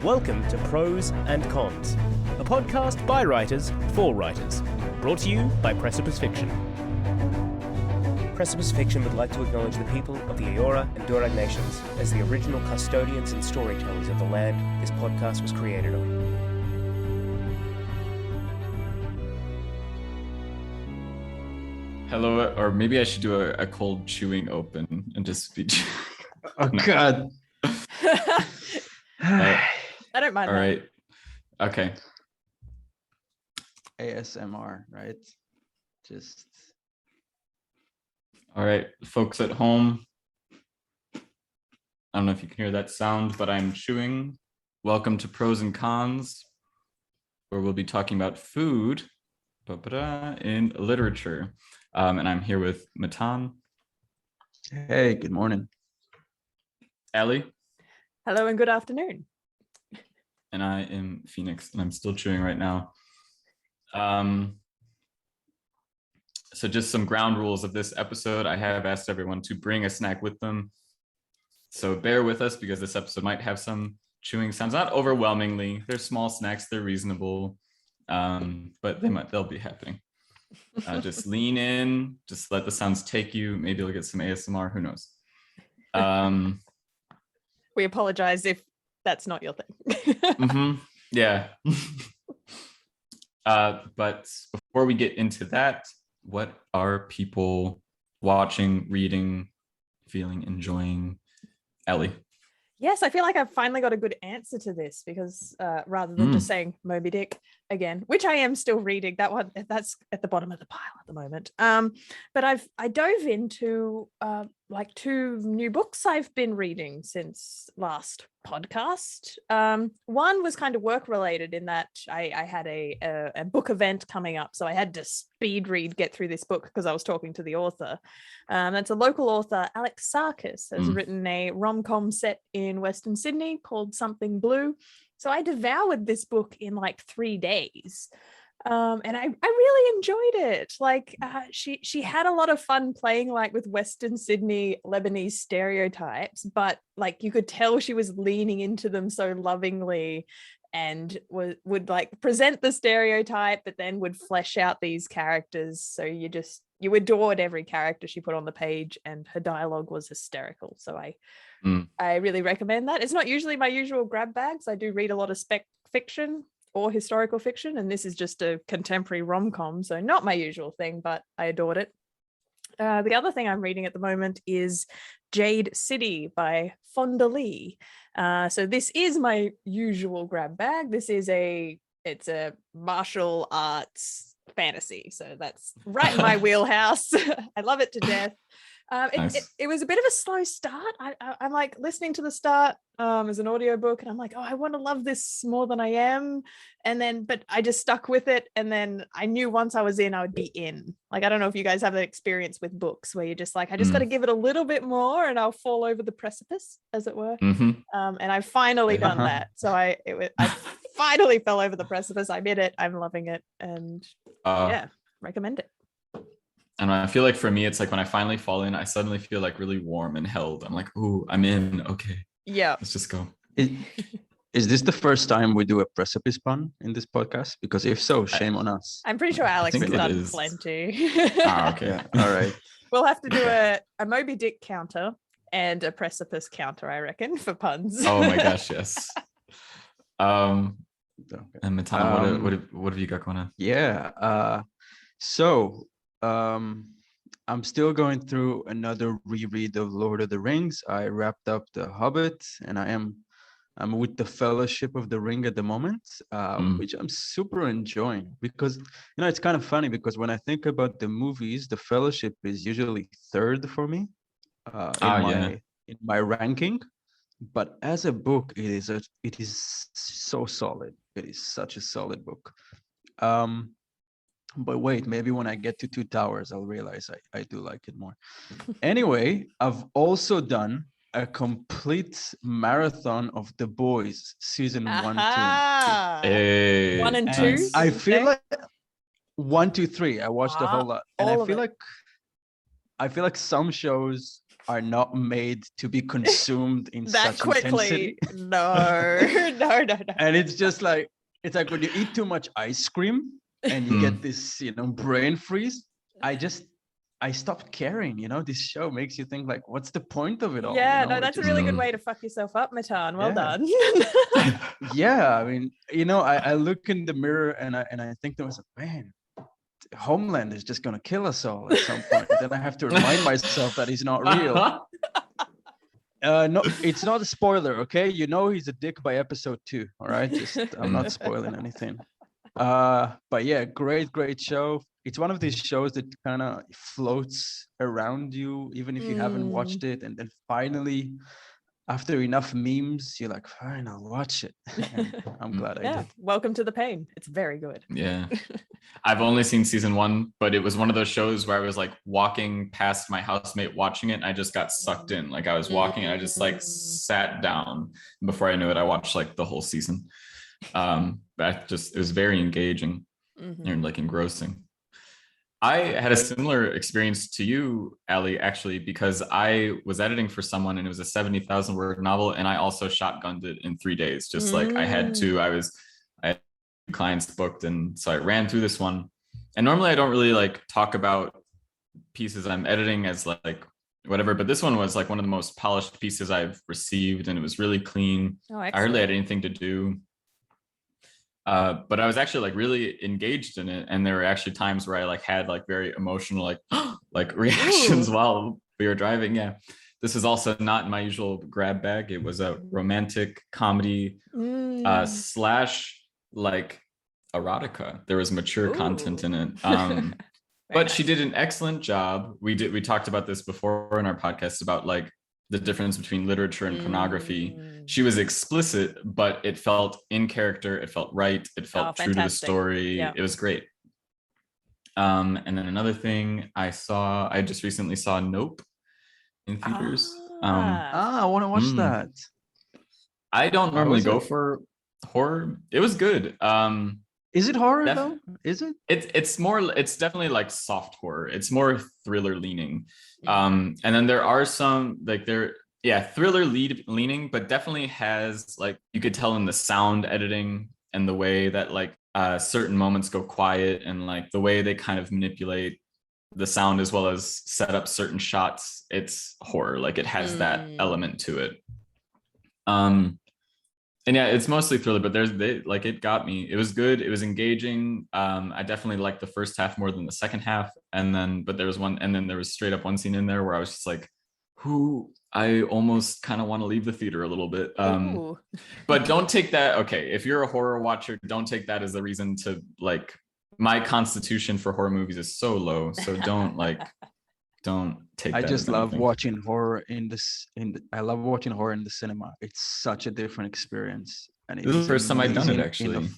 Welcome to Prose and Cons, a podcast by writers for writers, brought to you by Precipice Fiction. Precipice Fiction would like to acknowledge the people of the Eora and Durag nations as the original custodians and storytellers of the land this podcast was created on. Hello, or maybe I should do a cold chewing open and just be. Oh God! I don't mind. All right. Okay. ASMR, right? Just. All right, folks at home. I don't know if you can hear that sound, but I'm chewing. Welcome to Pros and Cons, where we'll be talking about food in literature. And I'm here with Matan. Hey, good morning. Ellie. Hello and good afternoon. And I am Phoenix, and I'm still chewing right now. So just some ground rules of this episode. I have asked everyone to bring a snack with them. So bear with us because this episode might have some chewing sounds, not overwhelmingly. They're small snacks, they're reasonable, but they'll be happening. Just lean in, just let the sounds take you. Maybe you'll get some ASMR, who knows? We apologize if that's not your thing. Yeah. But before we get into that, what are people watching, reading, feeling, enjoying? Ellie. Yes, I feel like I've finally got a good answer to this because rather than just saying Moby Dick again, which I am still reading, that's at the bottom of the pile at the moment. But I dove into like two new books I've been reading since last podcast. One was kind of work related in that I had a book event coming up, so I had to speed read, get through this book because I was talking to the author. It's a local author, Alex Sarkis, has written a rom-com set in Western Sydney called Something Blue. So I devoured this book in like 3 days. And I really enjoyed it. Like she had a lot of fun playing like with Western Sydney Lebanese stereotypes, but like you could tell she was leaning into them so lovingly and would like present the stereotype, but then would flesh out these characters. So you adored every character she put on the page, and her dialogue was hysterical. So I really recommend that. It's not usually my usual grab bags. I do read a lot of spec fiction or historical fiction, and this is just a contemporary rom-com, so not my usual thing, but I adored it. The other thing I'm reading at the moment is Jade City by Fonda Lee. So this is my usual grab bag. It's a martial arts fantasy, so that's right in my wheelhouse. I love it to death. Nice. It was a bit of a slow start. I'm like listening to the start as an audiobook, and I'm like, oh, I want to love this more than I am. But I just stuck with it. And then I knew once I was in, I would be in. Like, I don't know if you guys have that experience with books where you're just like, I just got to give it a little bit more and I'll fall over the precipice, as it were. And I've finally done that. So I finally fell over the precipice. I'm in it. I'm loving it. And recommend it. And I feel like for me, it's like when I finally fall in, I suddenly feel like really warm and held. I'm like, ooh, I'm in. Okay. Yeah. Let's just go. Is this the first time we do a precipice pun in this podcast? Because if so, shame on us. I'm pretty sure Alex has done plenty. Okay. Yeah. All right. We'll have to do a Moby Dick counter and a precipice counter, I reckon, for puns. Oh my gosh, yes. And Matan, what have you got going on? Yeah. I'm still going through another reread of Lord of the Rings. I wrapped up The Hobbit, and I'm with the Fellowship of the Ring at the moment, which I'm super enjoying because it's kind of funny because when I think about the movies, The Fellowship is usually third for me in my ranking. But as a book, it is so solid. It is such a solid book. But wait, maybe when I get to Two Towers, I'll realize I do like it more. Anyway, I've also done a complete marathon of The Boys season 1, 2, and 3. Hey, 1 and 2. I feel like 1, 2, 3. I watched the whole lot, and I feel like some shows are not made to be consumed in that such quickly. intensity. No. And it's just like, it's like when you eat too much ice cream and you get this, brain freeze. I stopped caring, this show makes you think like, what's the point of it all? Yeah, no, It that's a just really good doesn't- way to fuck yourself up, Matan. Well Yeah. done. Yeah, I mean, I look in the mirror and I think to myself, man, Homeland is just gonna kill us all at some point. Then I have to remind myself that he's not real. No, it's not a spoiler, okay? He's a dick by episode 2. All right, I'm not spoiling anything. But yeah, great show. It's one of these shows that kind of floats around you, even if you haven't watched it, and then finally, after enough memes, you're like, fine, I'll watch it. And I'm glad I did. Welcome to the pain. It's very good. Yeah. I've only seen season 1, but it was one of those shows where I was like walking past my housemate watching it and I just got sucked in. Like I was walking and I just like sat down. Before I knew it, I watched like the whole season. It was very engaging and like engrossing. I had a similar experience to you, Ali, actually, because I was editing for someone and it was a 70,000 word novel. And I also shotgunned it in 3 days. Just like I had clients booked. And so I ran through this one. And normally I don't really like talk about pieces I'm editing as like whatever, but this one was like one of the most polished pieces I've received. And it was really clean. I hardly had anything to do. But I was actually like really engaged in it. And there were actually times where I like had like very emotional, like, like reactions while we were driving. Yeah. This is also not in my usual grab bag. It was a romantic comedy slash like erotica. There was mature content in it. But she did an excellent job. We talked about this before in our podcast about like the difference between literature and pornography. She was explicit, but it felt in character. It felt right. It felt true to the story. Yeah. It was great. And then another thing I just recently saw Nope in theaters. I want to watch that. I don't normally go for horror. It was good. Is it horror though? Is it? It's definitely like soft horror. It's more thriller leaning. And then there are some like thriller leaning, but definitely has like, you could tell in the sound editing and the way that like certain moments go quiet and like the way they kind of manipulate the sound as well as set up certain shots. It's horror. Like it has that element to it. And yeah, it's mostly thriller, but it got me. It was good. It was engaging. I definitely liked the first half more than the second half. But there was straight up one scene in there where I was just like, I almost kind of want to leave the theater a little bit. But don't take that. Okay. If you're a horror watcher, don't take that as a reason to like, my constitution for horror movies is so low. So don't take that. I just love watching horror I love watching horror in the cinema. It's such a different experience. And this is the first time I've done it actually.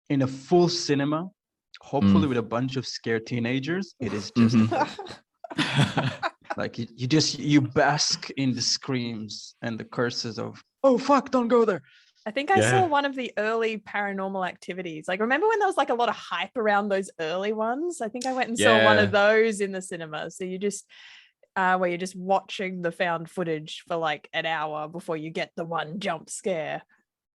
In a full cinema, hopefully with a bunch of scared teenagers, it is just like you bask in the screams and the curses of, oh fuck, don't go there. I think I saw one of the early Paranormal Activities. Like, remember when there was like a lot of hype around those early ones? I think I went and saw one of those in the cinema. So you just, where you're just watching the found footage for like an hour before you get the one jump scare.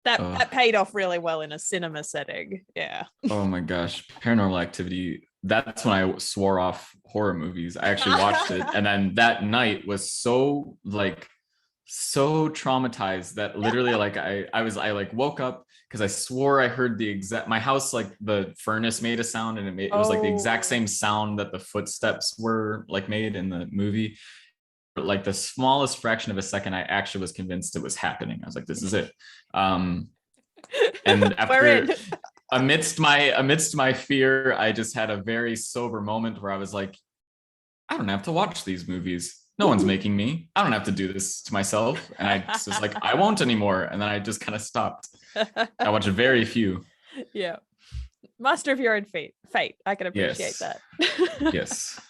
That paid off really well in a cinema setting. Yeah. Oh my gosh. Paranormal Activity. That's when I swore off horror movies. I actually watched it. And then that night was so traumatized that literally like I woke up because I swore I heard my house, like the furnace made a sound and it was like the exact same sound that the footsteps were like made in the movie. But like the smallest fraction of a second, I actually was convinced it was happening. I was like, this is it. And after amidst my fear, I just had a very sober moment where I was like, I don't have to watch these movies. No one's making me. I don't have to do this to myself. And I was like, I won't anymore. And then I just kind of stopped. I watched very few. Yeah. Master of your own fate. I can appreciate that. Yes.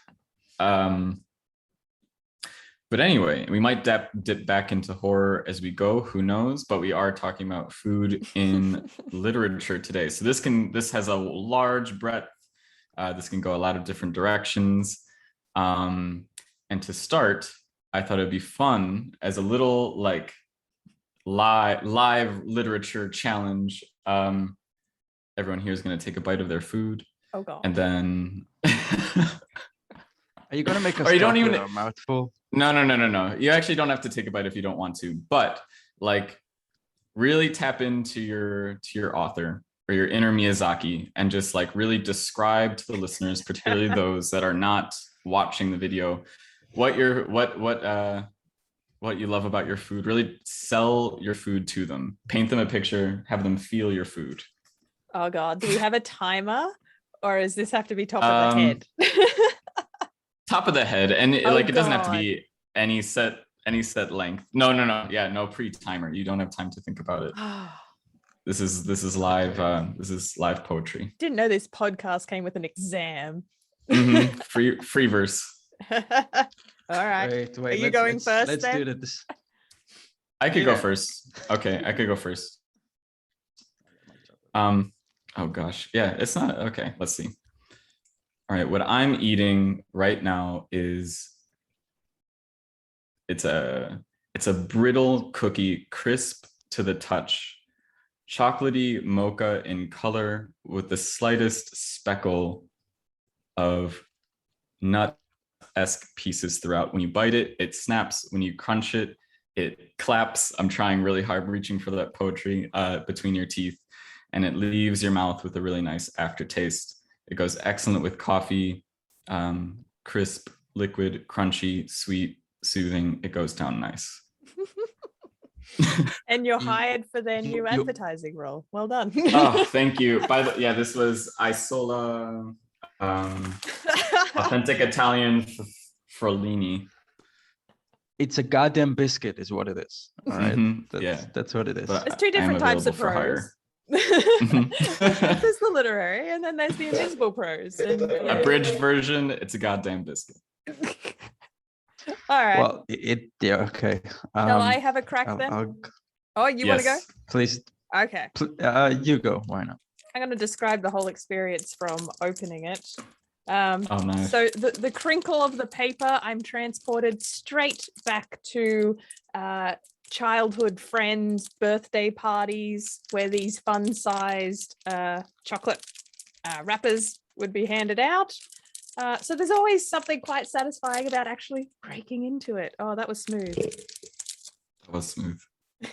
But anyway, we might dip back into horror as we go. Who knows? But we are talking about food in literature today. So this has a large breadth. This can go a lot of different directions. And to start, I thought it'd be fun as a little like live literature challenge. Everyone here is going to take a bite of their food. Oh God. And then Are you gonna make us Or you don't talk even- with our mouth full? No. You actually don't have to take a bite if you don't want to, but like really tap into your author or your inner Miyazaki and just like really describe to the listeners, particularly those that are not watching the video, what you love about your food. Really sell your food to them. Paint them a picture, have them feel your food. Oh God. Do we have a timer, or does this have to be top of the head? Top of the head, and it, Oh, like it doesn't have to God. be any set length. No. Yeah, no pre-timer. You don't have time to think about it. This is live. This is live poetry. Didn't know this podcast came with an exam. Mhm. Free verse. All right. Wait. Are you going first, Let's then? do this. I could go Yeah. first. Okay, I could go first. Oh gosh, yeah, it's not okay. Let's see. All right, what I'm eating right now is it's a brittle cookie, crisp to the touch, chocolatey mocha in color with the slightest speckle of nut-esque pieces throughout. When you bite it, it snaps. When you crunch it, it claps. I'm trying really hard, reaching for that poetry between your teeth, and it leaves your mouth with a really nice aftertaste. It goes excellent with coffee, crisp, liquid, crunchy, sweet, soothing. It goes down nice. And you're You- hired for their new you- advertising role. Well done. Oh, thank you. This was Isola authentic Italian Frolini. It's a goddamn biscuit, is what it is. All right. Mhm, That's, yeah. that's what it is. But There's two I am different types of available for hire. prose. There's the literary, and then there's the invisible prose. And, Abridged version, it's a goddamn biscuit. All right. Well, yeah, okay. Shall I have a crack then? Oh, you want to go? Yes. Please, Okay. you go. Why not? I'm going to describe the whole experience from opening it. Oh, nice. So the crinkle of the paper, I'm transported straight back to childhood friends' birthday parties where these fun-sized chocolate wrappers would be handed out. So there's always something quite satisfying about actually breaking into it. Oh, that was smooth. That was smooth.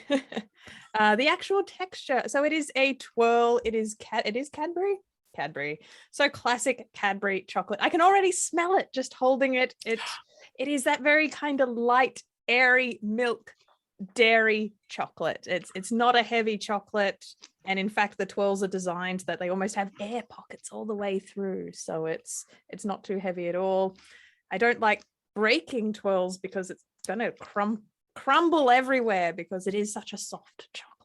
The actual texture. So it is a twirl. It is Cadbury. So classic Cadbury chocolate. I can already smell it just holding it. It is that very kind of light, airy milk dairy chocolate. It's not a heavy chocolate, and in fact the twirls are designed that they almost have air pockets all the way through, so it's not too heavy at all. I don't like breaking twirls because it's gonna crumble everywhere because it is such a soft chocolate.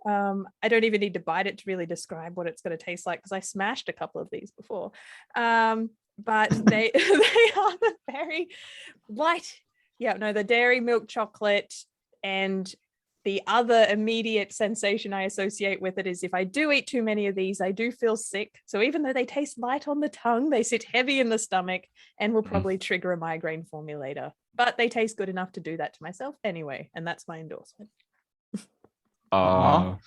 I don't even need to bite it to really describe what it's going to taste like because I smashed a couple of these before. But they are the very light. Yeah, no, the dairy milk chocolate, and the other immediate sensation I associate with it is if I do eat too many of these, I do feel sick. So even though they taste light on the tongue, they sit heavy in the stomach and will probably trigger a migraine for me later. But they taste good enough to do that to myself anyway, and that's my endorsement. All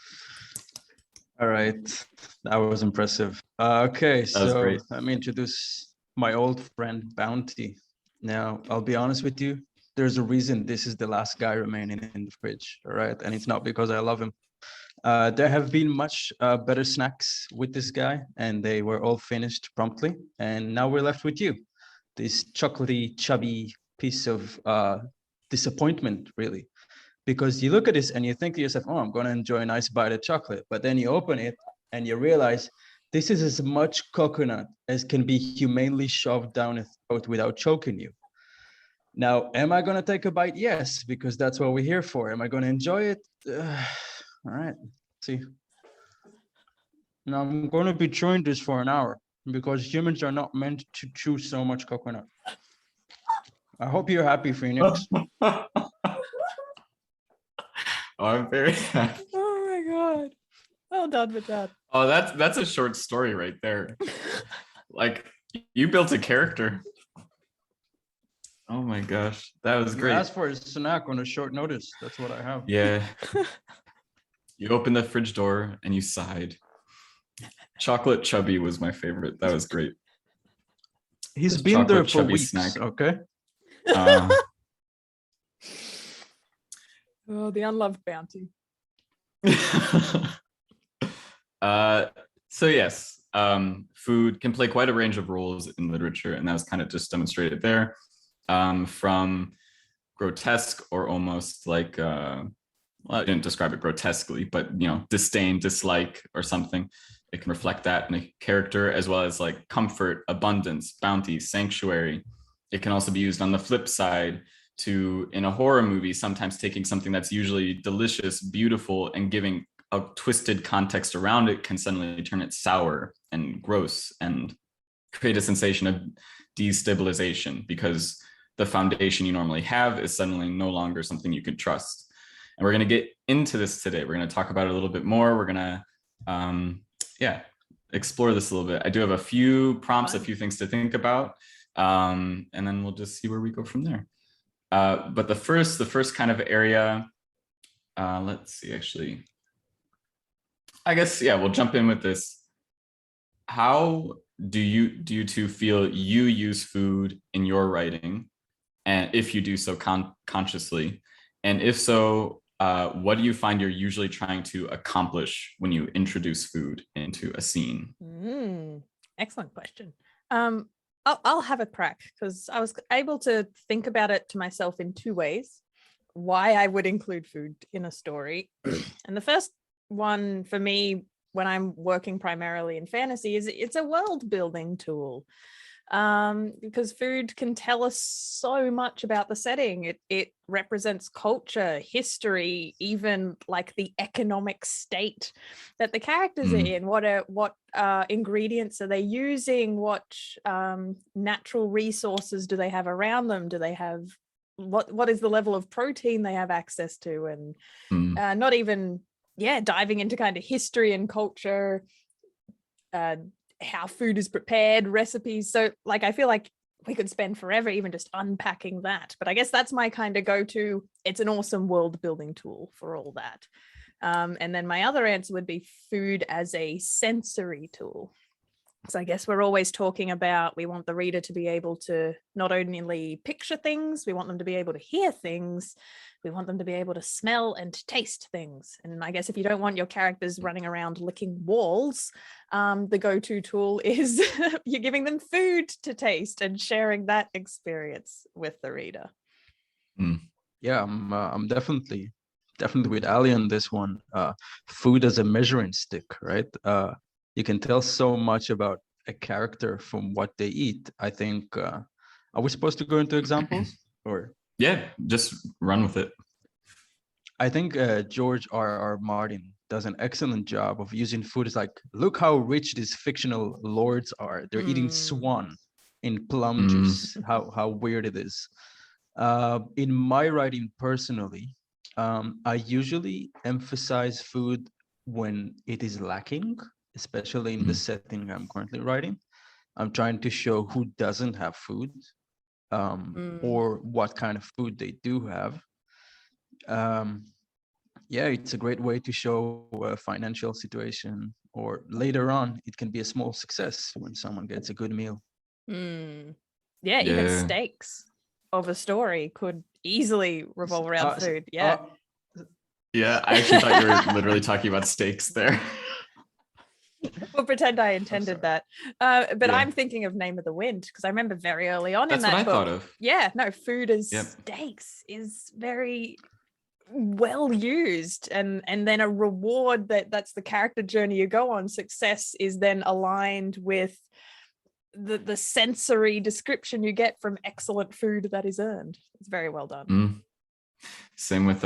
right, that was impressive. Okay, was so great. let me introduce my old friend Bounty. Now, I'll be honest with you. There's a reason this is the last guy remaining in the fridge, all right? And it's not because I love him. There have been much better snacks with this guy, and they were all finished promptly. And now we're left with you, this chocolatey, chubby piece of disappointment, really. Because you look at this and you think to yourself, oh, I'm going to enjoy a nice bite of chocolate. But then you open it and you realize this is as much coconut as can be humanely shoved down a throat without choking you. Now, am I going to take a bite? Yes, because that's what we're here for. Am I going to enjoy it? All right, see. Now, I'm going to be chewing this for an hour because humans are not meant to chew so much coconut. I hope you're happy, Phoenix. Oh, I'm very happy. Oh my god. Well done with that. Oh, that's a short story right there. Like, you built a character. Oh my gosh, that was You great. asked for a snack on a short notice. That's what I have. Yeah. You opened the fridge door and you sighed. Chocolate chubby was my favorite. That was great. He's This been there chocolate for chubby weeks. snack. Okay. Oh, the unloved bounty. So yes, food can play quite a range of roles in literature, and that was kind of just demonstrated there. From grotesque or almost like well, I didn't describe it grotesquely, but disdain, dislike, or something. It can reflect that in a character, as well as like comfort, abundance, bounty, sanctuary. It can also be used on the flip side to, in a horror movie, sometimes taking something that's usually delicious, beautiful, and giving a twisted context around it can suddenly turn it sour and gross and create a sensation of destabilization, because the foundation you normally have is suddenly no longer something you can trust. And we're going to get into this today. We're going to talk about it a little bit more. We're going to, explore this a little bit. I do have a few prompts, a few things to think about, and then we'll just see where we go from there. But the first kind of area, let's see, actually, I guess, we'll jump in with this. How do you two feel you use food in your writing? And if you do so consciously, and if so, what do you find you're usually trying to accomplish when you introduce food into a scene? Excellent question. I'll have a crack, because I was able to think about it to myself in two ways, why I would include food in a story. And the first one for me, when I'm working primarily in fantasy, is it's a world building tool. Because food can tell us so much about the setting. It represents culture, history, even like the economic state that the characters are in. What ingredients are they using? What natural resources do they have around them? Do they have what is the level of protein they have access to? And not even diving into kind of history and culture. How food is prepared, recipes. So like, I feel like we could spend forever even just unpacking that. But I guess that's my kind of go-to. It's an awesome world building tool for all that. And then my other answer would be food as a sensory tool. So I guess we're always talking about, we want the reader to be able to not only picture things, we want them to be able to hear things, we want them to be able to smell and taste things. And I guess if you don't want your characters running around licking walls, the go-to tool is you're giving them food to taste and sharing that experience with the reader. Yeah, I'm definitely with Ali on this one. Food as a measuring stick, right? You can tell so much about a character from what they eat. I think, are we supposed to go into examples, or? Yeah, just run with it. I think George R.R. Martin does an excellent job of using food as like, look how rich these fictional lords are. They're eating swan in plum juice. How weird it is. In my writing personally, I usually emphasize food when it is lacking, especially in the setting I'm currently writing. I'm trying to show who doesn't have food, or what kind of food they do have. It's a great way to show a financial situation, or later on, it can be a small success when someone gets a good meal. Even stakes of a story could easily revolve around food. I actually thought you were literally talking about steaks there. We'll pretend I intended that. But I'm thinking of Name of the Wind, because I remember very early on in that book. That's what I thought of. Yeah, no, food as stakes is very well used, and then a reward that's the character journey you go on. Success is then aligned with the sensory description you get from excellent food that is earned. It's very well done. Same with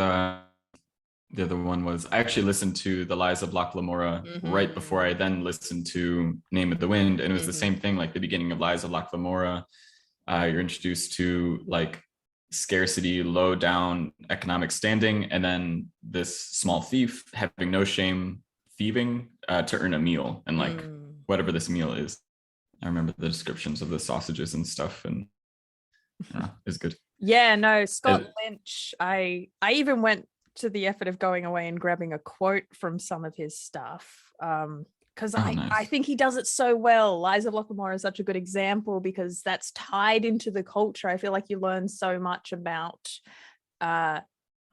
the other one was, I actually listened to The Lies of Locke Lamora right before I then listened to Name of the Wind, and it was the same thing. Like the beginning of Lies of Locke Lamora, you're introduced to like scarcity, low down economic standing, and then this small thief having no shame thieving to earn a meal, and like whatever this meal is. I remember the descriptions of the sausages and stuff, and is good. Yeah, no, Scott Lynch. I even went to the effort of going away and grabbing a quote from some of his stuff. Because I think he does it so well. Lies of Lockamore is such a good example because that's tied into the culture. I feel like you learn so much about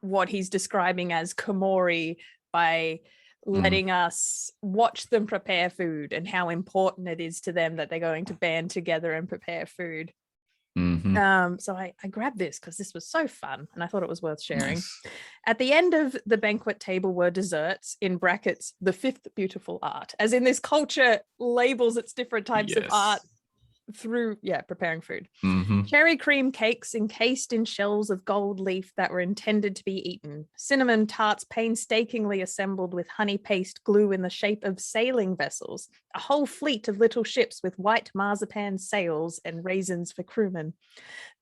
what he's describing as Komori by letting us watch them prepare food and how important it is to them that they're going to band together and prepare food. So I grabbed this because this was so fun and I thought it was worth sharing. Nice. At the end of the banquet table were desserts, in brackets, the fifth beautiful art, as in this culture labels its different types of art through preparing food. Cherry cream cakes encased in shells of gold leaf that were intended to be eaten. Cinnamon tarts painstakingly assembled with honey paste glue in the shape of sailing vessels. A whole fleet of little ships with white marzipan sails and raisins for crewmen.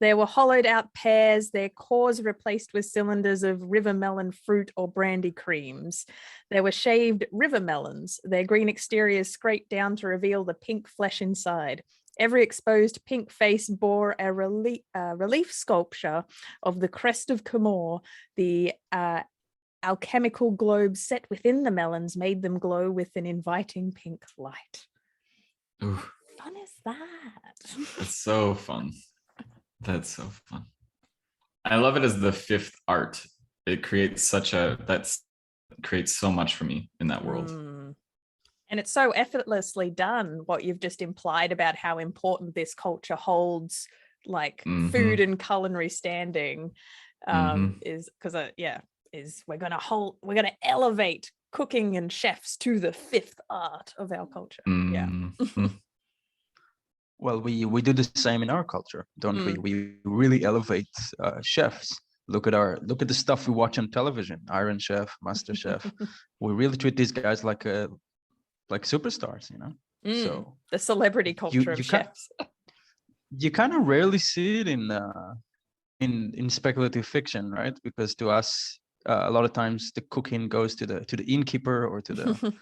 There were hollowed out pears, their cores replaced with cylinders of river melon fruit or brandy creams. There were shaved river melons, their green exteriors scraped down to reveal the pink flesh inside. Every exposed pink face bore a relief sculpture of the crest of Comor. The alchemical globes set within the melons made them glow with an inviting pink light. Ooh. Fun is that? It's so fun. That's so fun. I love it as the fifth art. It creates creates so much for me in that world. And it's so effortlessly done, what you've just implied about how important this culture holds, like food and culinary standing, is because we're gonna elevate cooking and chefs to the fifth art of our culture. Well, we do the same in our culture, don't we? We really elevate chefs. Look at the stuff we watch on television, Iron Chef, Master Chef. We really treat these guys like superstars, you know. So the celebrity culture of chefs. You kind of rarely see it in speculative fiction, right? Because to us, a lot of times the cooking goes to the innkeeper or to the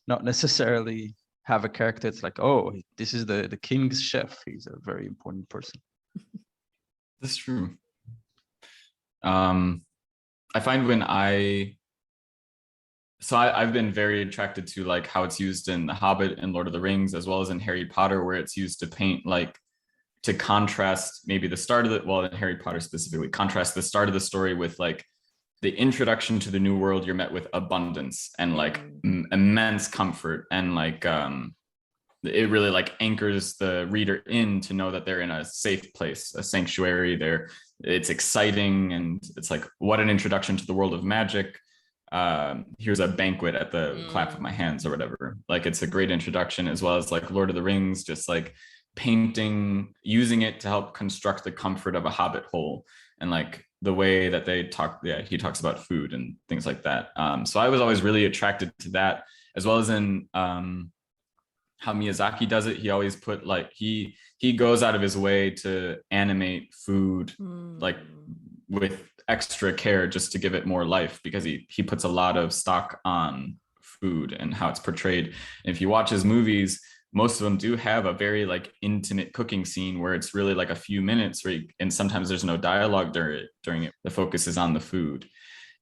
not necessarily have a character. It's like, oh, this is the king's chef. He's a very important person. That's true. I find when I've been very attracted to like how it's used in The Hobbit and Lord of the Rings, as well as in Harry Potter, where it's used to paint like to contrast maybe the start of in Harry Potter specifically, contrast the start of the story with like the introduction to the new world. You're met with abundance and like immense comfort, and like it really like anchors the reader in to know that they're in a safe place, a sanctuary. It's exciting, and it's like, what an introduction to the world of magic. Here's a banquet at the clap of my hands or whatever. Like, it's a great introduction, as well as like Lord of the Rings, just like painting, using it to help construct the comfort of a hobbit hole, and like the way that they talk. He talks about food and things like that. So I was always really attracted to that, as well as in how Miyazaki does it. He always put like he goes out of his way to animate food like with extra care, just to give it more life, because he puts a lot of stock on food and how it's portrayed. And if you watch his movies, most of them do have a very like intimate cooking scene where it's really like a few minutes and sometimes there's no dialogue during it. The focus is on the food.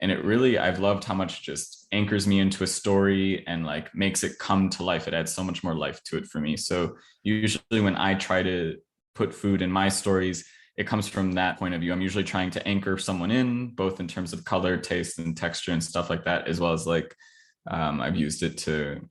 And it really, I've loved how much just anchors me into a story and like makes it come to life. It adds so much more life to it for me. So usually when I try to put food in my stories, it comes from that point of view. I'm usually trying to anchor someone in, both in terms of color, taste, and texture and stuff like that, as well as like I've used it to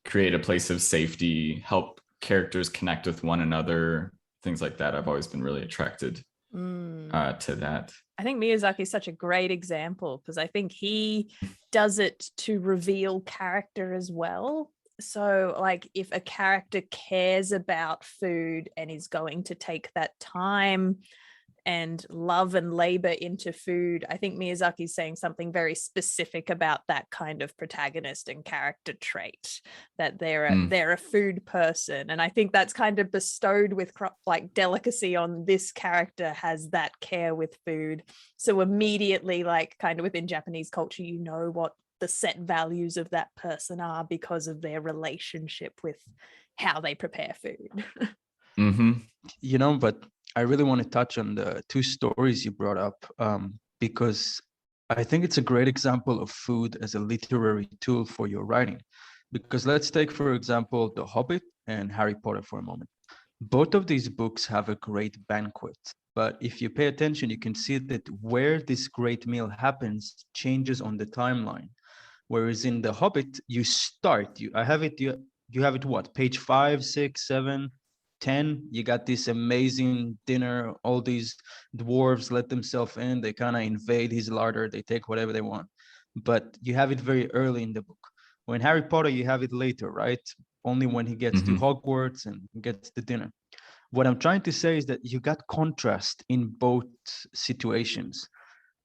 create a place of safety, help characters connect with one another, things like that. I've always been really attracted to that. I think Miyazaki is such a great example, because I think he does it to reveal character as well. So like if a character cares about food and is going to take that time and love and labor into food, I think Miyazaki is saying something very specific about that kind of protagonist and character trait, that they're a food person. And I think that's kind of bestowed with like delicacy on this character, has that care with food. So immediately, like kind of within Japanese culture, you know what the set values of that person are because of their relationship with how they prepare food. You know, but I really want to touch on the two stories you brought up, because I think it's a great example of food as a literary tool for your writing. Because let's take, for example, The Hobbit and Harry Potter for a moment. Both of these books have a great banquet, but if you pay attention, you can see that where this great meal happens changes on the timeline. Whereas in The Hobbit, you start, you have it what, page 5, 6, 7, 10. You got this amazing dinner, all these dwarves let themselves in, they kind of invade his larder, they take whatever they want. But you have it very early in the book. When Harry Potter, you have it later, right? Only when he gets to Hogwarts and gets the dinner. What I'm trying to say is that you got contrast in both situations.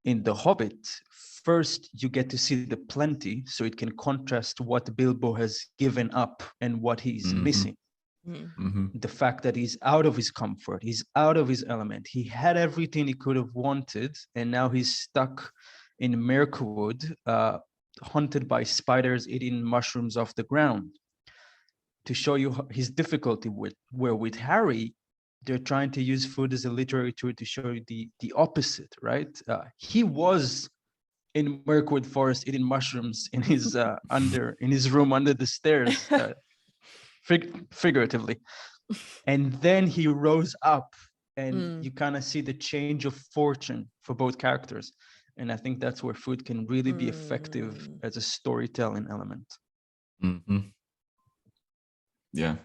In The Hobbit, first you get to see the plenty, so it can contrast what Bilbo has given up and what he's missing. The fact that he's out of his comfort, he's out of his element. He had everything he could have wanted, and now he's stuck in Mirkwood, hunted by spiders eating mushrooms off the ground. To show you his difficulty with Harry, they're trying to use food as a literary tool to show you the opposite, right? He was in Mirkwood Forest eating mushrooms in his in his room under the stairs, figuratively, and then he rose up, and you kind of see the change of fortune for both characters. And I think that's where food can really be effective as a storytelling element. Yeah.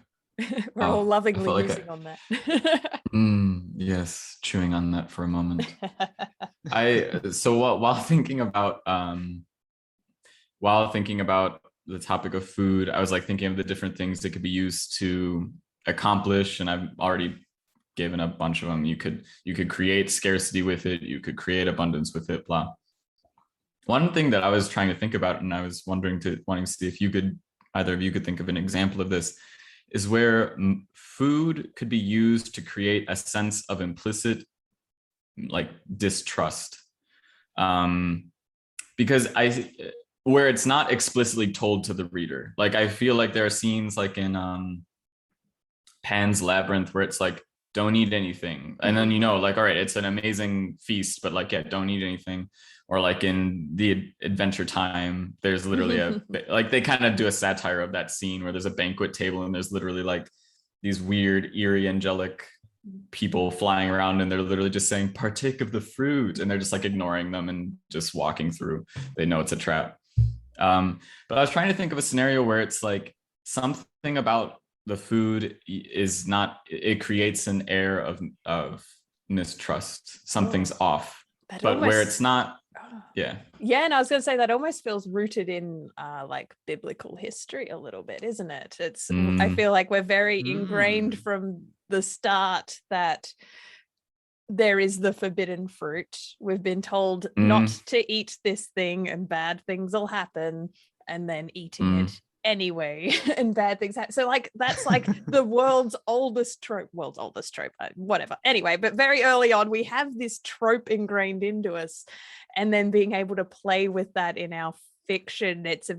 We're all lovingly musing on that. Yes, chewing on that for a moment. While thinking about the topic of food, I was like thinking of the different things that could be used to accomplish, and I've already given a bunch of them. You could create scarcity with it, you could create abundance with it, blah. One thing that I was trying to think about, and I was wanting to see if either of you could think of an example of this, is where food could be used to create a sense of implicit like distrust, because where it's not explicitly told to the reader. Like I feel like there are scenes like in Pan's Labyrinth where it's like, don't eat anything, and then like, all right, it's an amazing feast, but like, yeah, don't eat anything. Or like in the Adventure Time, there's literally like they kind of do a satire of that scene where there's a banquet table and there's literally like these weird, eerie, angelic people flying around, and they're literally just saying, partake of the fruit, and they're just like ignoring them and just walking through. They know it's a trap. But I was trying to think of a scenario where it's like something about the food is not, it creates an air of mistrust. Something's off, but where it's not. Yeah, and I was going to say that almost feels rooted in like biblical history a little bit, isn't it? It's I feel like we're very ingrained from the start that there is the forbidden fruit. We've been told not to eat this thing and bad things will happen, and then eating it anyway and bad things happen. So like that's like the world's oldest trope, whatever, anyway. But very early on we have this trope ingrained into us, and then being able to play with that in our fiction, it's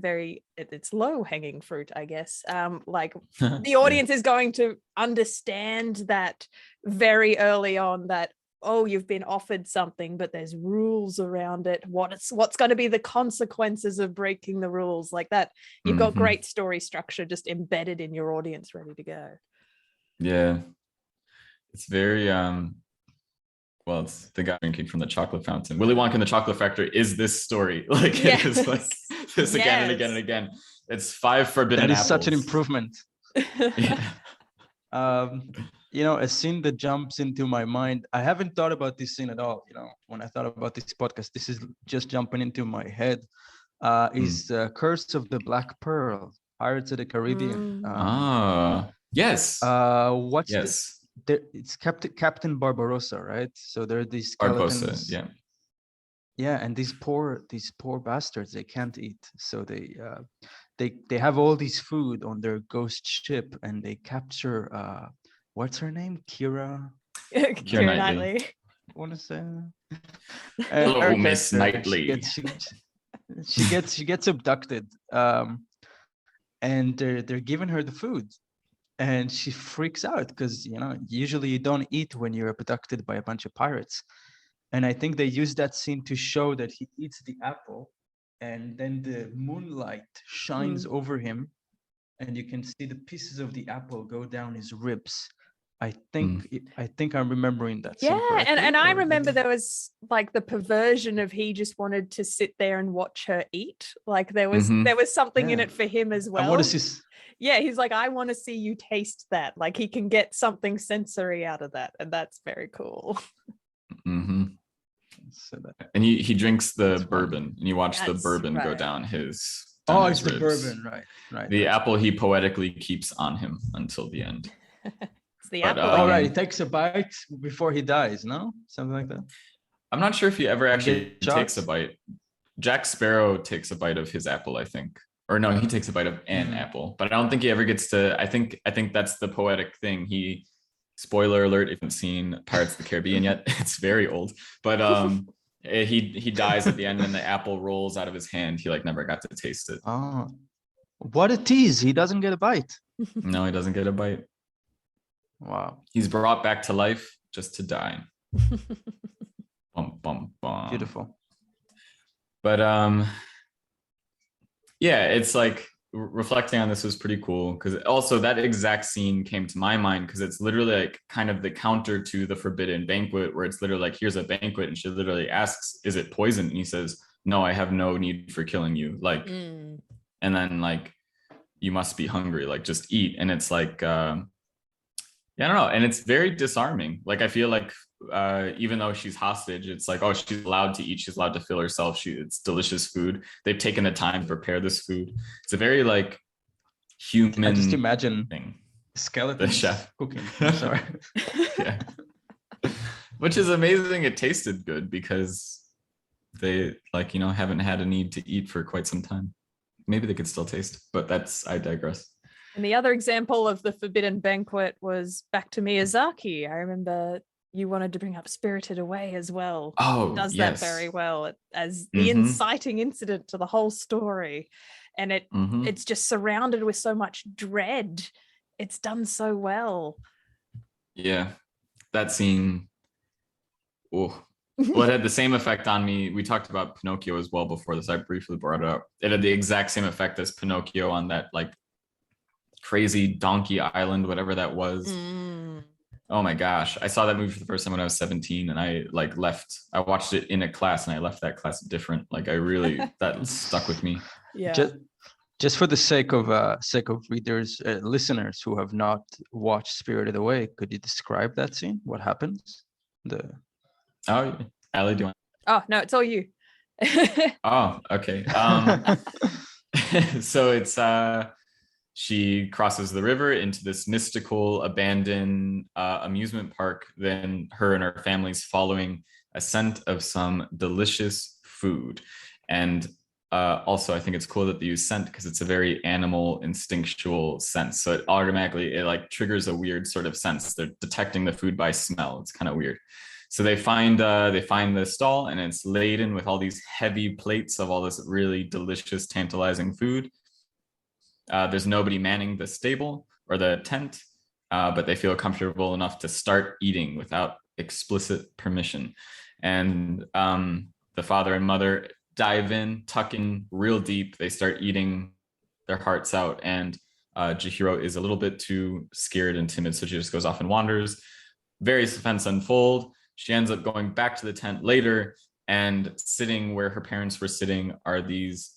low-hanging fruit, I guess. Like the audience is going to understand that very early on, that you've been offered something, but there's rules around it. What's going to be the consequences of breaking the rules, like that? You've got great story structure just embedded in your audience, ready to go. Yeah, it's very it's the guy drinking from the chocolate fountain. Willy Wonka and the Chocolate Factory is this story. Like it is like this again and again and again. It's 5 forbidden apples. That is such an improvement. A scene that jumps into my mind, I haven't thought about this scene at all. When I thought about this podcast, this is just jumping into my head, is Curse of the Black Pearl, Pirates of the Caribbean. Yes. It's Captain Barbarossa, right? So there are these skeletons. Barbossa, yeah, and these poor bastards, they can't eat, so they have all these food on their ghost ship, and they capture what's her name? Keira Knightley. I want to say hello, Miss Knightley. She gets abducted, and they're giving her the food, and she freaks out because usually you don't eat when you're abducted by a bunch of pirates. And I think they use that scene to show that he eats the apple, and then the moonlight shines over him, and you can see the pieces of the apple go down his ribs. I think I'm remembering that scene correctly. and I remember there was like the perversion of he just wanted to sit there and watch her eat. Like there was something in it for him as well. I want to see. Yeah, he's like, I want to see you taste that. Like he can get something sensory out of that, and that's very cool. Mm-hmm. So and he drinks the bourbon, and you watch the bourbon go down his. It's the bourbon, right? The apple he poetically keeps on him until the end. It's the apple. Right, he takes a bite before he dies, no? Something like that. I'm not sure if he ever actually takes a bite. Jack Sparrow takes a bite of his apple, I think. Or no, he takes a bite of an apple, but I don't think he ever gets to. I think that's the poetic thing. Spoiler alert, if you haven't seen Pirates of the Caribbean yet, it's very old. But he dies at the end, and the apple rolls out of his hand. He like never got to taste it. Oh, what a tease! He doesn't get a bite. No, he doesn't get a bite. Wow. He's brought back to life just to die. Bum, bum, bum. Beautiful. But yeah, it's like reflecting on this was pretty cool, because also that exact scene came to my mind because it's literally like kind of the counter to the forbidden banquet, where it's literally like, here's a banquet, and she literally asks, is it poison? And he says, no, I have no need for killing you. Like, and then like, you must be hungry, like just eat. And it's like, I don't know. And it's very disarming. Like, I feel like even though she's hostage, it's like, oh, she's allowed to eat. She's allowed to fill herself. It's delicious food. They've taken the time to prepare this food. It's a very like human. I just imagine thing. Skeleton The chef cooking. Sorry. Yeah. Which is amazing. It tasted good because they haven't had a need to eat for quite some time. Maybe they could still taste, but I digress. And the other example of the forbidden banquet was back to Miyazaki. I remember you wanted to bring up Spirited Away as well. Oh, it does yes. that very well as the inciting incident to the whole story. And it's just surrounded with so much dread. It's done so well. Yeah, that scene. Oh, well, it had the same effect on me. We talked about Pinocchio as well before this. I briefly brought it up. It had the exact same effect as Pinocchio on that like crazy donkey island, whatever that was. Oh my gosh, I saw that movie for the first time when I was 17, and I like left. I watched it in a class, and I left that class different. Like I really that stuck with me. Yeah. Just for the sake of readers, listeners who have not watched Spirited Away, could you describe that scene? What happens? Oh, Allie, do you want? Oh no, it's all you. Oh, okay. So it's she crosses the river into this mystical abandoned amusement park. Then her and her family's following a scent of some delicious food. And also, I think it's cool that they use scent because it's a very animal instinctual sense. So it like triggers a weird sort of sense. They're detecting the food by smell. It's kind of weird. So they find the stall, and it's laden with all these heavy plates of all this really delicious, tantalizing food. There's nobody manning the stable or the tent, but they feel comfortable enough to start eating without explicit permission. And the father and mother dive in, tuck in real deep. They start eating their hearts out. And Chihiro is a little bit too scared and timid, so she just goes off and wanders. Various events unfold. She ends up going back to the tent later, and sitting where her parents were sitting are these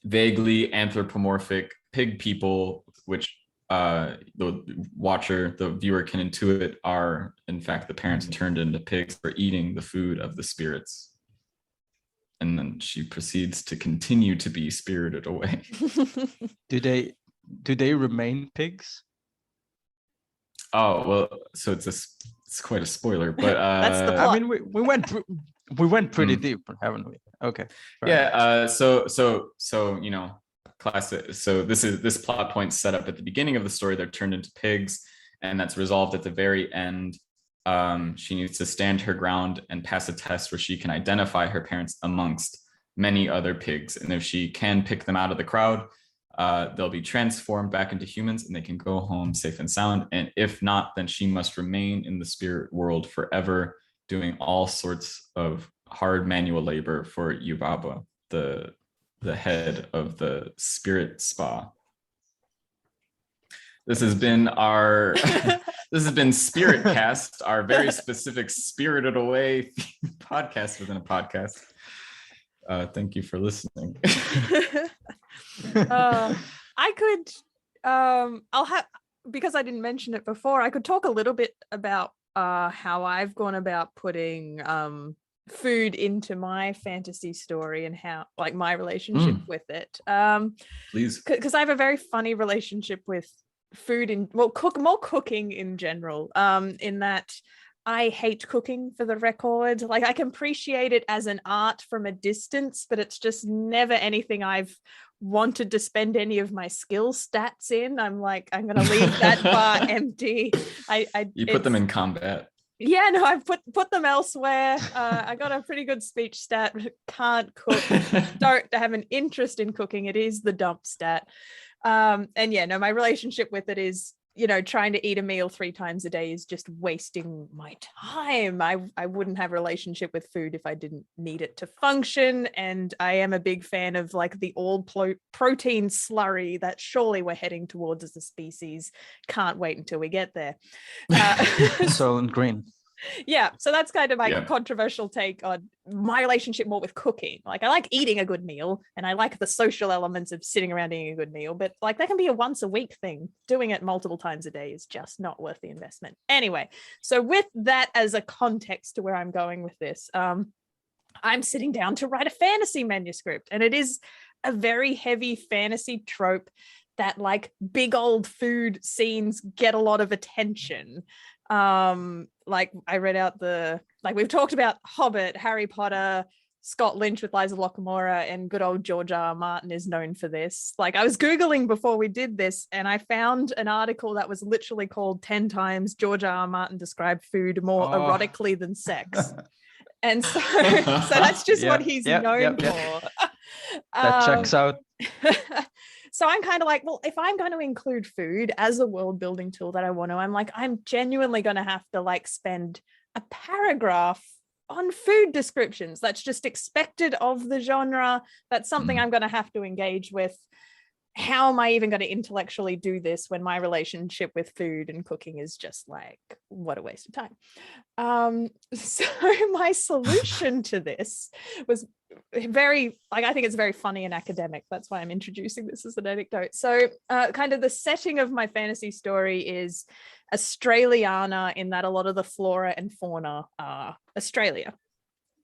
vaguely anthropomorphic pig people, which the viewer can intuit are, in fact, the parents turned into pigs for eating the food of the spirits. And then she proceeds to continue to be spirited away. Do they remain pigs? Oh, well, so it's quite a spoiler, but that's the plot. I mean, we went pretty deep, haven't we? Okay. Yeah. So classic. So this plot point set up at the beginning of the story. They're turned into pigs, and that's resolved at the very end. She needs to stand her ground and pass a test where she can identify her parents amongst many other pigs, and if she can pick them out of the crowd, they'll be transformed back into humans and they can go home safe and sound. And if not, then she must remain in the spirit world forever, doing all sorts of hard manual labor for Yubaba, the head of the spirit spa. This has been Spirit Cast, our very specific Spirited Away podcast within a podcast. Thank you for listening. I could I'll have, because I didn't mention it before, I could talk a little bit about how I've gone about putting food into my fantasy story and how, like, my relationship with it. Please. Because I have a very funny relationship with food in, well, cooking in general, in that I hate cooking, for the record. Like, I can appreciate it as an art from a distance, but it's just never anything I've wanted to spend any of my skill stats in. I'm like, I'm gonna leave that bar empty. You put them in combat. Yeah, no, I've put them elsewhere. I got a pretty good speech stat. Can't cook. Don't have an interest in cooking. It is the dump stat. And yeah, no, my relationship with it is, you know, trying to eat a meal 3 times a day is just wasting my time. I wouldn't have a relationship with food if I didn't need it to function. And I am a big fan of, like, the all protein slurry that surely we're heading towards as a species. Can't wait until we get there. Soylent Green. Yeah, so that's kind of my controversial take on my relationship more with cooking. Like, I like eating a good meal and I like the social elements of sitting around eating a good meal, but like, that can be a once a week thing. Doing it multiple times a day is just not worth the investment. Anyway, so with that as a context to where I'm going with this, I'm sitting down to write a fantasy manuscript, and it is a very heavy fantasy trope that, like, big old food scenes get a lot of attention. Like, I read out we've talked about Hobbit, Harry Potter, Scott Lynch with Liza Lockamora, and good old George R. R. Martin is known for this. Like, I was Googling before we did this, and I found an article that was literally called 10 times George R. R. Martin described food more erotically than sex. And so that's just what he's known for. That checks out. So I'm kind of like, well, if I'm going to include food as a world building tool that I want to, I'm genuinely going to have to, like, spend a paragraph on food descriptions. That's just expected of the genre. That's something I'm going to have to engage with. How am I even going to intellectually do this when my relationship with food and cooking is just like, what a waste of time. So my solution to this was very, like, I think it's very funny and academic. That's why I'm introducing this as an anecdote. So kind of the setting of my fantasy story is Australiana, in that a lot of the flora and fauna are Australia.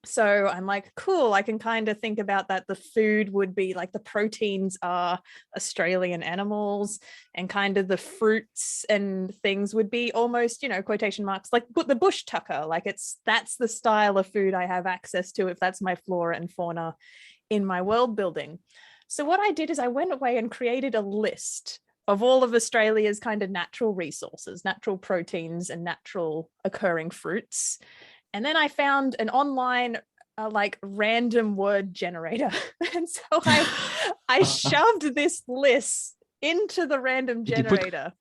So I'm like, cool, I can kind of think about that. The food would be like, the proteins are Australian animals, and kind of the fruits and things would be almost, you know, quotation marks, like the bush tucker. Like, that's the style of food I have access to if that's my flora and fauna in my world building. So what I did is I went away and created a list of all of Australia's kind of natural resources, natural proteins and natural occurring fruits. And then I found an online like random word generator. And so I shoved this list into the random generator.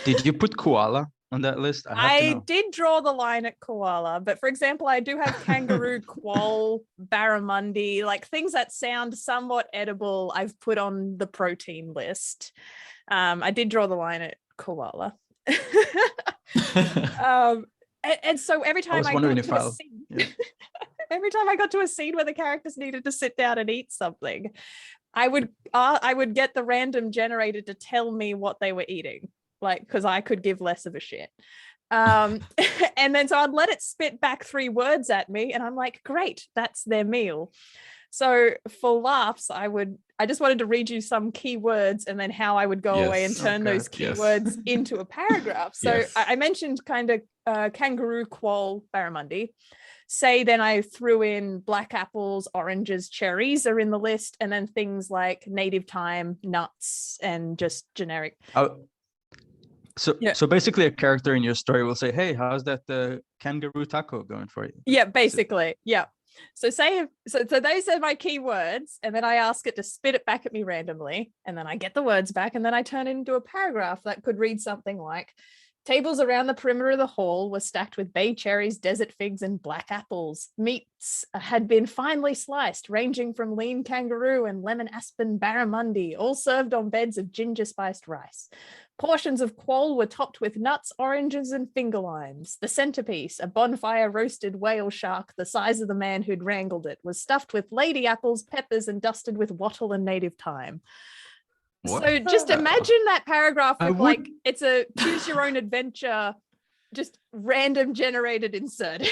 Did you put koala on that list? I did draw the line at koala, but for example, I do have kangaroo, quoll, barramundi, like things that sound somewhat edible. I've put on the protein list. I did draw the line at koala. And so every time I got to a scene, every time I got to a scene where the characters needed to sit down and eat something, I would get the random generator to tell me what they were eating, like, because I could give less of a shit. And then so I'd let it spit back 3 words at me, and I'm like, great, that's their meal. So for laughs, I just wanted to read you some keywords and then how I would go away and turn those keywords into a paragraph. So I mentioned kind of kangaroo, quoll, barramundi. Say then I threw in black apples, oranges, cherries are in the list, and then things like native thyme, nuts, and just generic. So basically a character in your story will say, hey, how's that kangaroo taco going for you? Yeah, basically. Yeah. So so those are my keywords, and then I ask it to spit it back at me randomly, and then I get the words back, and then I turn it into a paragraph that could read something like, tables around the perimeter of the hall were stacked with bay cherries, desert figs, and black apples. Meats had been finely sliced, ranging from lean kangaroo and lemon aspen barramundi, all served on beds of ginger spiced rice. Portions of quoll were topped with nuts, oranges, and finger limes. The centerpiece, a bonfire roasted whale shark the size of the man who'd wrangled it, was stuffed with lady apples, peppers, and dusted with wattle and native thyme. What? So just imagine that paragraph I with would- like, it's a choose your own adventure, just random generated inserted.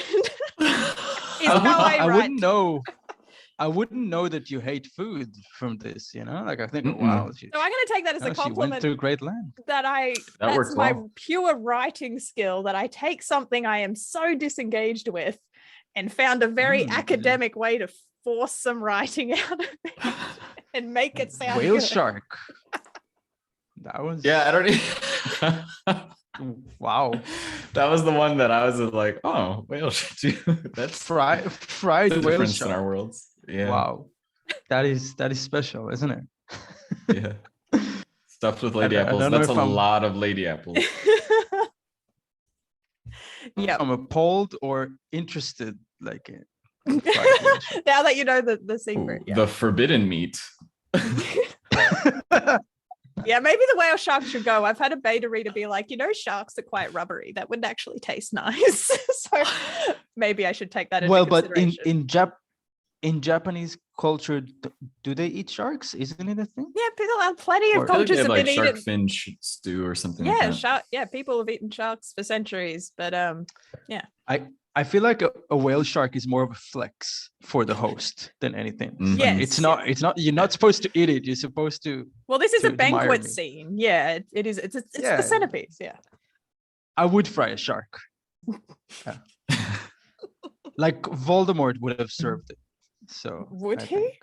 Is how I I write. wouldn't know. I wouldn't know that you hate food from this, you know? Like I think, wow. She, So I'm going to take that as a she went compliment to a great land. that That works that's my well. pure writing skill, that I take something I am so disengaged with and found a very academic way to force some writing out of it and make it sound Whale good. shark. That was Yeah, I don't even. wow. That was the one that I was like, oh, whale shit. That's Fried the whale difference in our shark. worlds. Yeah. Wow. That is special, isn't it? Yeah. Stuffed with lady I apples. don't know That's a if I'm- lot of lady apples. Yeah. I'm appalled or interested, like in fried whale shark. Now that you know the Ooh, secret. Yeah. The forbidden meat. Yeah, maybe the whale shark should go. I've had a beta reader be like, sharks are quite rubbery. That wouldn't actually taste nice. So maybe I should take that into Well, but in consideration. in Japanese culture, do they eat sharks? Isn't it a thing? Yeah, people have plenty Or- of I I feel like they cultures have have like been shark eating. fin stew or something. Yeah, like that. people have eaten sharks for centuries, but I feel like a whale shark is more of a flex for the host than anything. Mhm. Yes, It's not. You're not supposed to eat it. You're supposed to. well, this is a to admire banquet me. scene. Yeah, it is. It's Yeah. the centerpiece. Yeah. I would fry a shark. Yeah. Like Voldemort would have served it. So Would I he? think-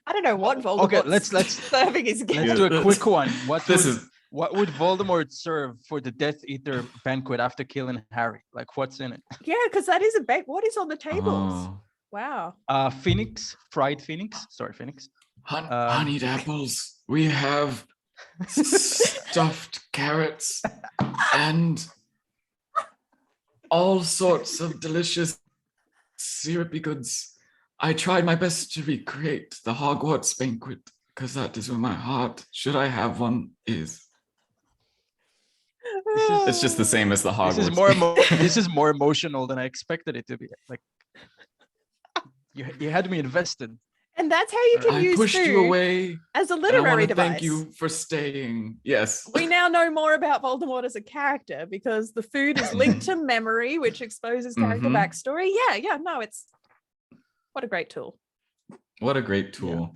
I don't know what Voldemort. Okay, let's serving his guests. let's do a quick one. This What would Voldemort serve for the Death Eater banquet after killing Harry? Like what's in it? Yeah, because that is a bank. What is on the tables? Oh. Wow. Phoenix, fried phoenix. Sorry, phoenix. Honeyed apples. We have stuffed carrots and all sorts of delicious syrupy goods. I tried my best to recreate the Hogwarts banquet because that is where my heart, should I have one, is. It's just the same as the Hogwarts. This is more emotional than I expected it to be. Like you had me invested. And that's how you can I use pushed food you away. as a And I literary want to device. thank you for staying. Yes. We now know more about Voldemort as a character because the food is linked to memory, which exposes character Mhm. backstory. Yeah, no, it's what a great tool. What a great tool.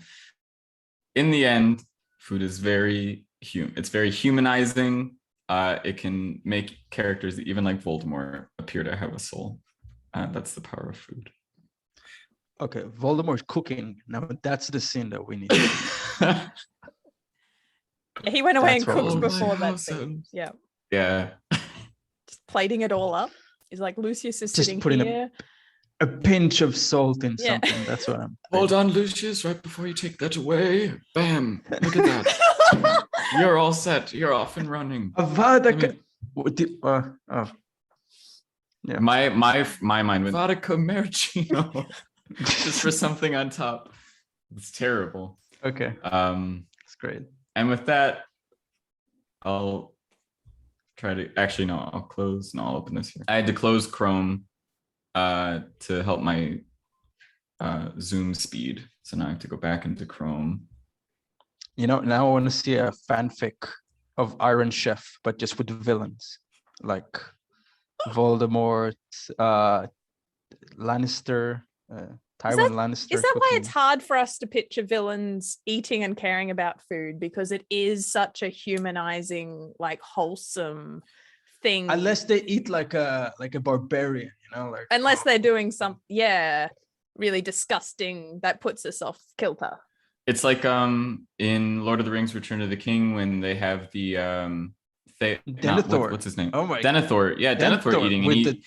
In the end, food is it's very humanizing. It can make characters even like Voldemort appear to have a soul. That's the power of food. Okay, Voldemort cooking. Now that's the scene that we need. Yeah, he went away That's and what cooked we'll do. before that House scene. and- Yeah, Yeah. just plating it all up. He's like, Lucius is Just sitting putting here. A pinch of salt in Yeah. something. That's what I'm. Hold on, Lucius, right before you take that away. Bam. Look at that. You're all set. You're off and running. Avada. I mean- Oh. Yeah. My mind went vodka maraschino. Just for something on top. It's terrible. Okay, it's great. And with that, I'll try to I'll close. No, I'll open this here. I had to close Chrome to help my Zoom speed. So now I have to go back into Chrome. Now I want to see a fanfic of Iron Chef, but just with villains like Voldemort, Lannister, Tywin Lannister. Is that why cooking. it's hard for us to picture villains eating and caring about food? Because it is such a humanizing, like wholesome thing. Unless they eat like a barbarian, like Unless they're doing some, really disgusting, that puts us off kilter. It's like in Lord of the Rings: Return of the King when they have the Denethor. what's his name? Oh my Denethor. Yeah, Denethor eating. And with he, the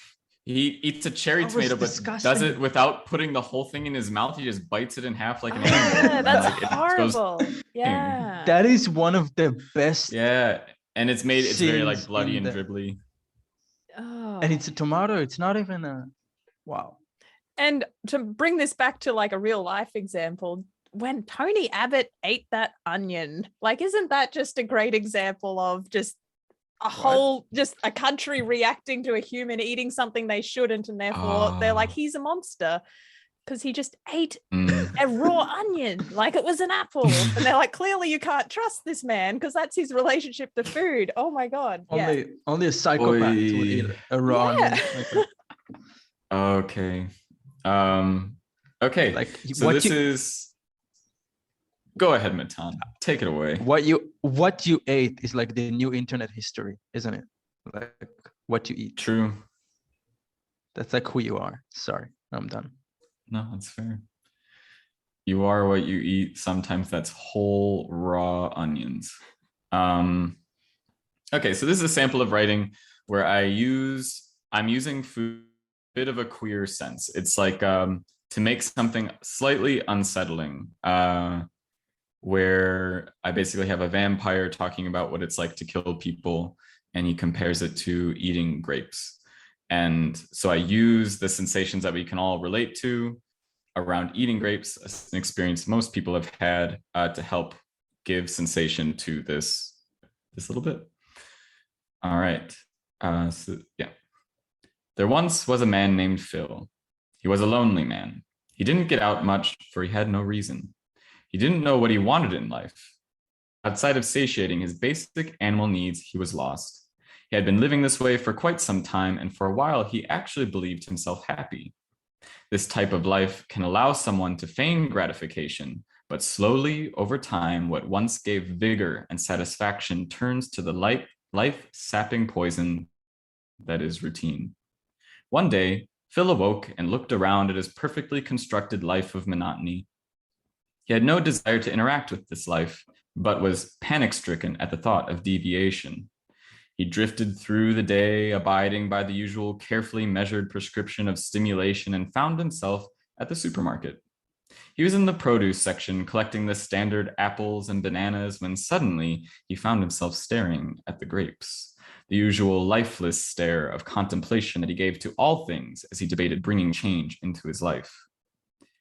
He eats a cherry That was tomato, but does disgusting. it without putting the whole thing in his mouth. He just bites it in half like an Yeah, animal. And, that's like, it just goes. horrible. Yeah. That is one of the best Yeah, and it's very like scenes bloody in and the, dribbly. Oh. and it's a tomato. It's not even a wow. And to bring this back to like a real life example, when Tony Abbott ate that onion, like, isn't that just a great example of just just a country reacting to a human eating something they shouldn't, and therefore they're like, he's a monster because he just ate a raw onion like it was an apple. And they're like, clearly you can't trust this man because that's his relationship to food. Oh my God. Yeah. Only a psychopath would eat a raw onion. Okay. Okay. Like So what this you, is. Go ahead, Matan. Take it away. what you ate is like the new internet history, isn't it? Like what you eat. True. That's like who you are. Sorry, I'm done. No, that's fair. You are what you eat. Sometimes that's whole raw onions. Okay, so this is a sample of writing where I'm using food bit of a queer sense. It's like to make something slightly unsettling, where I basically have a vampire talking about what it's like to kill people, and he compares it to eating grapes. And so I use the sensations that we can all relate to around eating grapes, an experience most people have had, to help give sensation to this little bit. All right. So yeah. There once was a man named Phil. He was a lonely man. He didn't get out much, for he had no reason. He didn't know what he wanted in life. Outside of satiating his basic animal needs, he was lost. He had been living this way for quite some time, and for a while he actually believed himself happy. This type of life can allow someone to feign gratification, but slowly, over time, what once gave vigor and satisfaction turns to the life-sapping poison that is routine. One day, Phil awoke and looked around at his perfectly constructed life of monotony. He had no desire to interact with this life, but was panic-stricken at the thought of deviation. He drifted through the day, abiding by the usual carefully measured prescription of stimulation, and found himself at the supermarket. He was in the produce section collecting the standard apples and bananas when suddenly he found himself staring at the grapes, the usual lifeless stare of contemplation that he gave to all things as he debated bringing change into his life.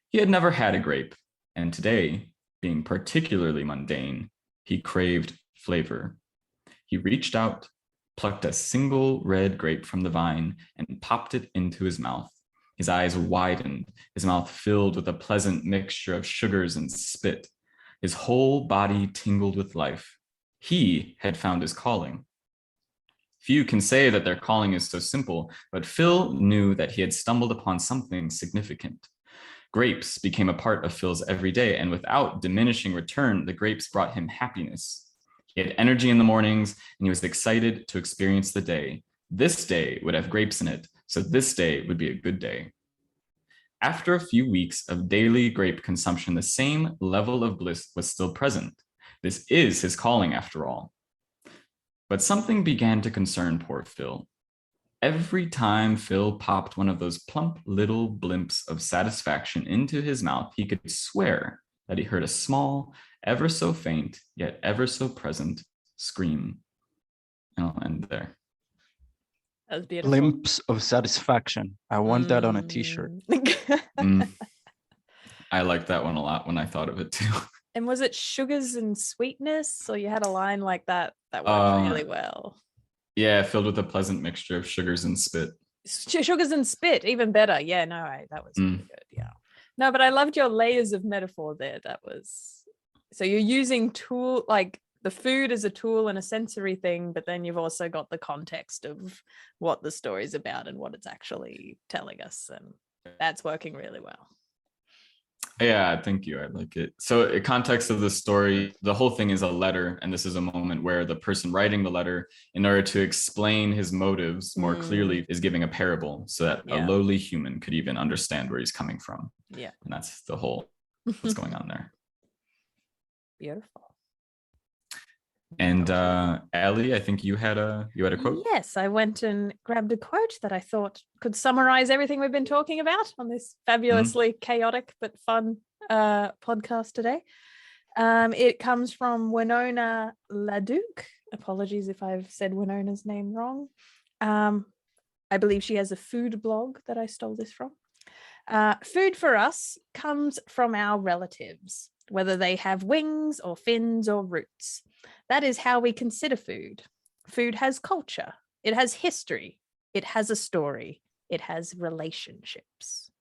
He had never had a grape, and today, being particularly mundane, he craved flavor. He reached out, plucked a single red grape from the vine, and popped it into his mouth. His eyes widened, his mouth filled with a pleasant mixture of sugars and spit. His whole body tingled with life. He had found his calling. Few can say that their calling is so simple, but Phil knew that he had stumbled upon something significant. Grapes became a part of Phil's everyday, and without diminishing return, the grapes brought him happiness. He had energy in the mornings, and he was excited to experience the day. This day would have grapes in it, so this day would be a good day. After a few weeks of daily grape consumption, the same level of bliss was still present. This is his calling, after all. But something began to concern poor Phil. Every time Phil popped one of those plump little blimps of satisfaction into his mouth, he could swear that he heard a small, ever so faint, yet ever so present scream. And I'll end there. That was beautiful. Glimpse of satisfaction. I want that on a t-shirt. I liked that one a lot when I thought of it too. And was it sugars and sweetness? Or you had a line like that worked really well. Yeah, filled with a pleasant mixture of sugars and spit. Sugars and spit, even better. Yeah, no, that was really good. Yeah. No, but I loved your layers of metaphor there. That was, so you're using tool, like the food as a tool and a sensory thing, but then you've also got the context of what the story's about and what it's actually telling us. And that's working really well. Yeah, thank you. I like it. So in context of the story, the whole thing is a letter. And this is a moment where the person writing the letter, in order to explain his motives more clearly, is giving a parable so that a lowly human could even understand where he's coming from. Yeah. And that's the whole, what's going on there. Beautiful. And Ellie, I think you had a quote. Yes, I went and grabbed a quote that I thought could summarize everything we've been talking about on this fabulously chaotic but fun podcast today. It comes from Winona LaDuke. Apologies if I've said Winona's name wrong. I believe she has a food blog that I stole this from. Food for us comes from our relatives, whether they have wings or fins or roots. That is how we consider food. Food has culture. It has history. It has a story. It has relationships.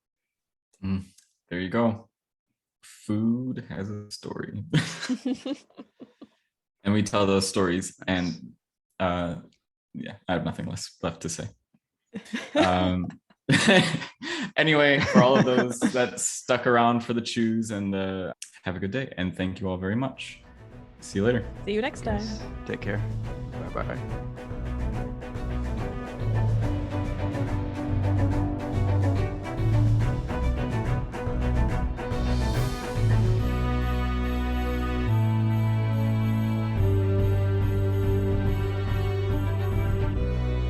There you go. Food has a story. And we tell those stories. And I have nothing left to say. Anyway, for all of those that stuck around for the chews, and have a good day. And thank you all very much. See you later. See you next time. Take care. Bye-bye.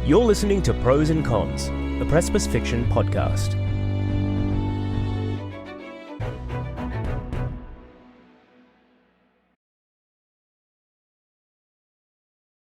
You're listening to Pros and Cons, the Precipice Fiction podcast.